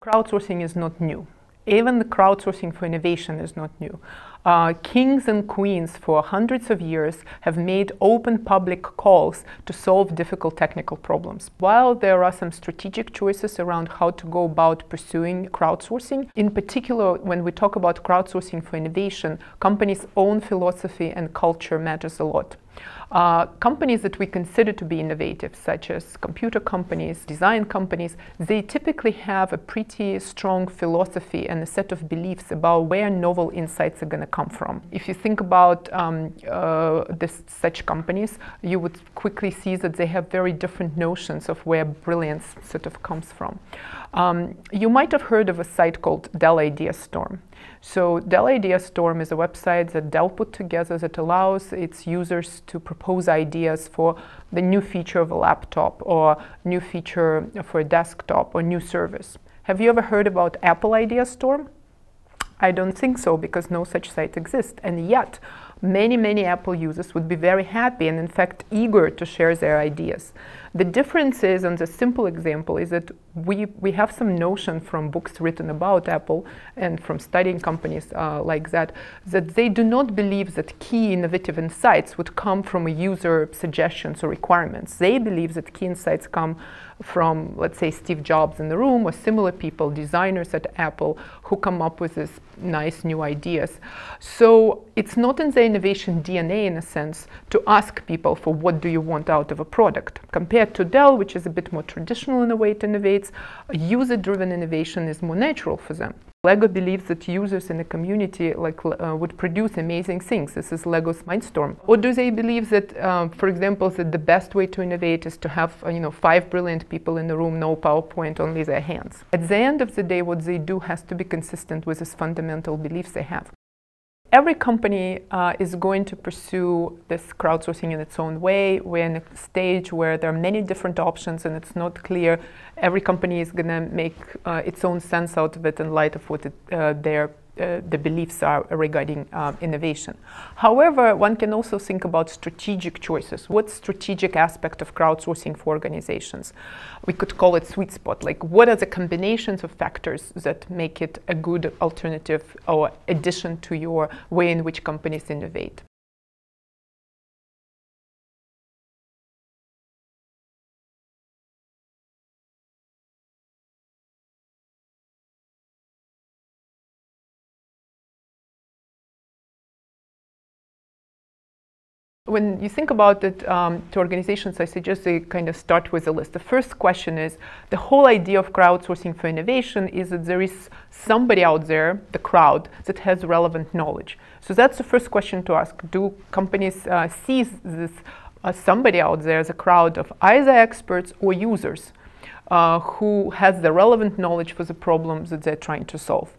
Crowdsourcing is not new. Even the crowdsourcing for innovation is not new. Kings and queens for hundreds of years have made open public calls to solve difficult technical problems. While there are some strategic choices around how to go about pursuing crowdsourcing, in particular when we talk about crowdsourcing for innovation, companies' own philosophy and culture matters a lot. Companies that we consider to be innovative, such as computer companies, design companies, they typically have a pretty strong philosophy and a set of beliefs about where novel insights are going to come from. If you think about such companies, you would quickly see that they have very different notions of where brilliance sort of comes from. You might have heard of a site called Dell Idea Storm. So Dell Idea Storm is a website that Dell put together that allows its users to propose ideas for the new feature of a laptop or new feature for a desktop or new service. Have you ever heard about Apple Idea Storm? I don't think so, because no such site exists. And yet, many Apple users would be very happy and in fact eager to share their ideas. The difference is, on the simple example, is that we have some notion from books written about Apple and from studying companies like that they do not believe that key innovative insights would come from a user suggestions or requirements. They believe that key insights come from, let's say, Steve Jobs in the room or similar people, designers at Apple, who come up with these nice new ideas. So it's not in the innovation DNA, in a sense, to ask people for what do you want out of a product. Compared to Dell, which is a bit more traditional in a way it innovates, user-driven innovation is more natural for them. Lego believes that users in a community would produce amazing things. This is Lego's Mindstorm. Or do they believe that, for example, that the best way to innovate is to have 5 brilliant people in the room, no PowerPoint, only their hands? At the end of the day, what they do has to be consistent with these fundamental beliefs they have. Every company is going to pursue this crowdsourcing in its own way. We're in a stage where there are many different options and it's not clear. Every company is going to make its own sense out of it in light of what the beliefs are regarding innovation. However, one can also think about strategic choices. What strategic aspect of crowdsourcing for organizations? We could call it sweet spot. Like, what are the combinations of factors that make it a good alternative or addition to your way in which companies innovate? When you think about it to organizations, I suggest they kind of start with a list. The first question is, the whole idea of crowdsourcing for innovation is that there is somebody out there, the crowd, that has relevant knowledge. So that's the first question to ask. Do companies see this somebody out there as a crowd of either experts or users who has the relevant knowledge for the problems that they're trying to solve?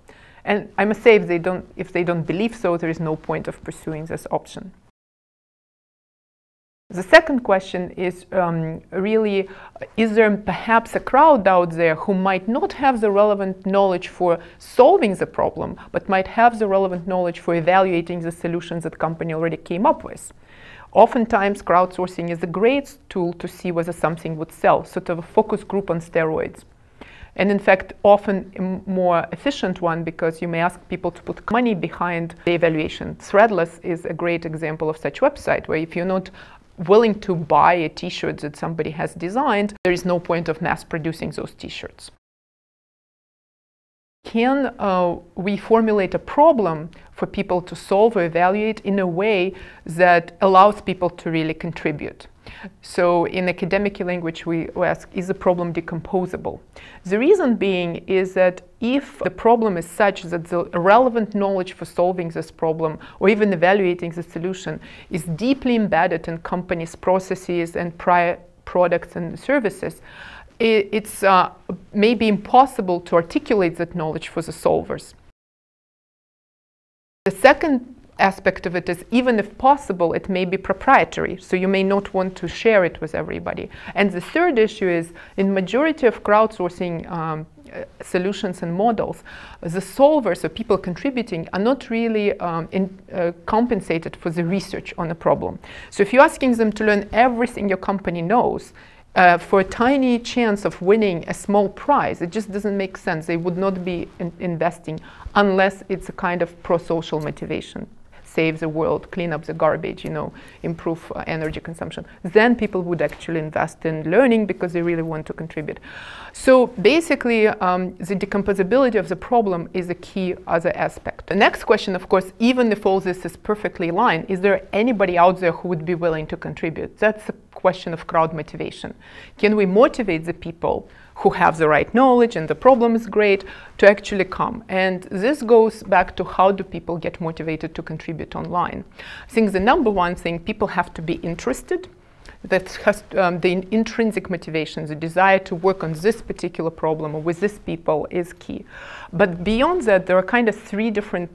And I must say, if they don't believe so, there is no point of pursuing this option. The second question is really, is there perhaps a crowd out there who might not have the relevant knowledge for solving the problem, but might have the relevant knowledge for evaluating the solutions that the company already came up with? Oftentimes, crowdsourcing is a great tool to see whether something would sell, sort of a focus group on steroids. And in fact, often a more efficient one, because you may ask people to put money behind the evaluation. Threadless is a great example of such website, where if you're not willing to buy a t-shirt that somebody has designed, there is no point of mass producing those t-shirts. Can we formulate a problem for people to solve or evaluate in a way that allows people to really contribute? So in academic language, we ask, is the problem decomposable? The reason being is that if the problem is such that the relevant knowledge for solving this problem or even evaluating the solution is deeply embedded in companies' processes and prior products and services, it's maybe impossible to articulate that knowledge for the solvers. The second aspect of it is, even if possible, it may be proprietary, so you may not want to share it with everybody. And the third issue is, in majority of crowdsourcing solutions and models, the solvers or people contributing are not really compensated for the research on a problem. So if you're asking them to learn everything your company knows, For a tiny chance of winning a small prize, it just doesn't make sense. They would not be investing unless it's a kind of pro-social motivation. Save the world, clean up the garbage, improve energy consumption. Then people would actually invest in learning because they really want to contribute. So basically, the decomposability of the problem is a key other aspect. The next question, of course, even if all this is perfectly aligned, is there anybody out there who would be willing to contribute? That's a question of crowd motivation. Can we motivate the people who have the right knowledge and the problem is great to actually come? And this goes back to how do people get motivated to contribute online. I think the number one thing, people have to be interested. That has the intrinsic motivation, the desire to work on this particular problem or with these people is key. But beyond that, there are kind of three different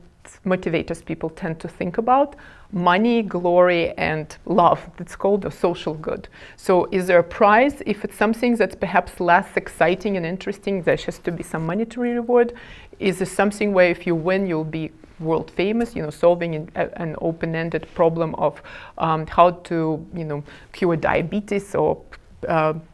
motivators people tend to think about: money, glory, and love. It's called a social good. So is there a prize? If it's something that's perhaps less exciting and interesting, there has to be some monetary reward. Is there something where if you win, you'll be world famous, solving an open-ended problem of how to, cure diabetes or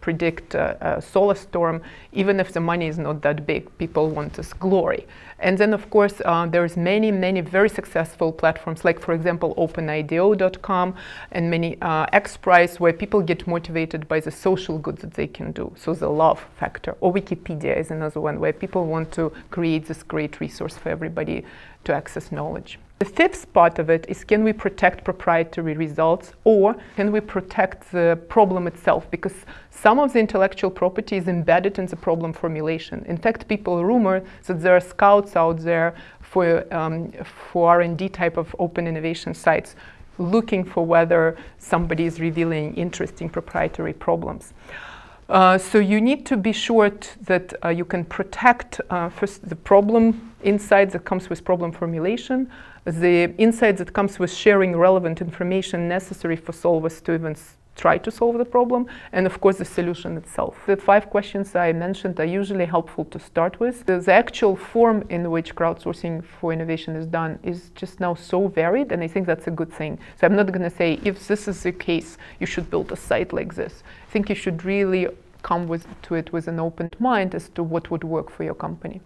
predict a solar storm? Even if the money is not that big, people want this glory. And then, of course, there's many very successful platforms, like, for example, OpenIDO.com and many XPRIZE, where people get motivated by the social good that they can do. So the love factor. Or Wikipedia is another one where people want to create this great resource for everybody to access knowledge. The fifth part of it is, can we protect proprietary results, or can we protect the problem itself? Because some of the intellectual property is embedded in the problem formulation. In fact, people rumor that there are scouts out there for R&D type of open innovation sites looking for whether somebody is revealing interesting proprietary problems. So you need to be sure that you can protect first the problem insight that comes with problem formulation, the insight that comes with sharing relevant information necessary for solvers to even try to solve the problem, and of course the solution itself. The 5 questions I mentioned are usually helpful to start with. The actual form in which crowdsourcing for innovation is done is just now so varied, and I think that's a good thing. So I'm not going to say, if this is the case, you should build a site like this. I think you should really come to it with an open mind as to what would work for your company.